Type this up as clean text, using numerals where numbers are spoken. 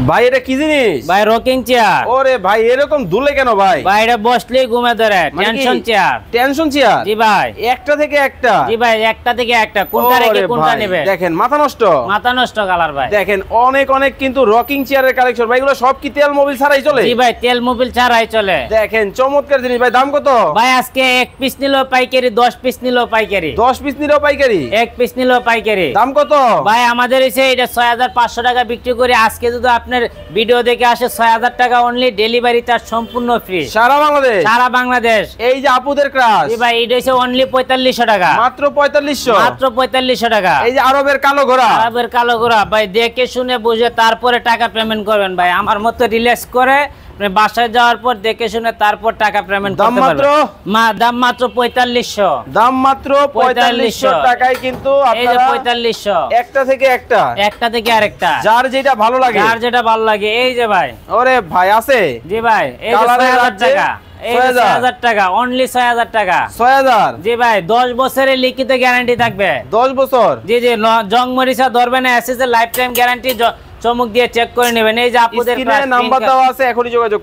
ভাই এটা কি জিনিস? ভাই রকিং চেয়ার। ওরে ভাই এরকম দুলে কেন ভাই? ভাই এটা বসলেই ঘুমে ধরে, টেনশন চেয়ার। Tension chair? জি ভাই। একটা থেকে একটা? জি ভাই, একটা থেকে একটা। কোনটা রেখে কোনটা নেবে? দেখেন মাথা নষ্ট, মাথা নষ্ট কালার ভাই। দেখেন অনেক অনেক কিন্তু রকিং চেয়ারের কালেকশন ভাই। এগুলো সব কি তেল মোবিল ছাড়াই চলে? জি ভাই, তেল মোবিল ছাড়াই চলে। দেখেন চমৎকার জিনিস ভাই। দাম কত ভাই? আজকে 1 পিস নিলো পাইকারি, 10 পিস নিলো পাইকারি। 10 পিস নিলেও পাইকারি? 1 পিস নিলো পাইকারি। দাম কত ভাই? আমাদের এসে এটা 6500 টাকা বিক্রি করি। আজকে যদি আপনার ভিডিও দেখে আসে 6000 টাকা অনলি। ডেলিভারি চার্জ সম্পূর্ণ ফ্রি সারা বাংলাদেশ। সারা বাংলাদেশ। এই যে আপুদের ক্রাশ। জি ভাই, এটা হচ্ছে অনলি 4500 টাকা। মাত্র 4500? মাত্র 4500 টাকা। এই যে আরবের কালো ঘোড়া। আরবের কালো ঘোড়া ভাই, দেখে শুনে বুঝে তারপরে টাকা পেমেন্ট করবেন ভাই। আমার মতো রিল্যাক্স করে বাসায় যাওয়ার পর দেখে শুনে তারপর টাকা পেমেন্ট করতে পারবেন। দাম মাত্র 4500। দাম মাত্র 4500 টাকায় কিন্তু এই যে আপনারা 4500। একটা থেকে একটা, একটা থেকে আরেকটা, যার যেটা ভালো লাগে, যার যেটা ভালো লাগে। এই যে ভাই। ওরে ভাই আছে? জি ভাই, এই যে 6000 টাকা। এই যে 6000 টাকা, অনলি 6000 টাকা। 6000? জি ভাই, 10 বছরের লিখিত গ্যারান্টি থাকবে। 10 বছর? জি জি, জং মরিচা ধরবে না। এসএস এর লাইফ টাইম গ্যারান্টি, চমক দিয়ে চেক করে নেবেন। এই যে আপনাদের নাম্বার দেওয়া আছে, এখনই যোগাযোগ।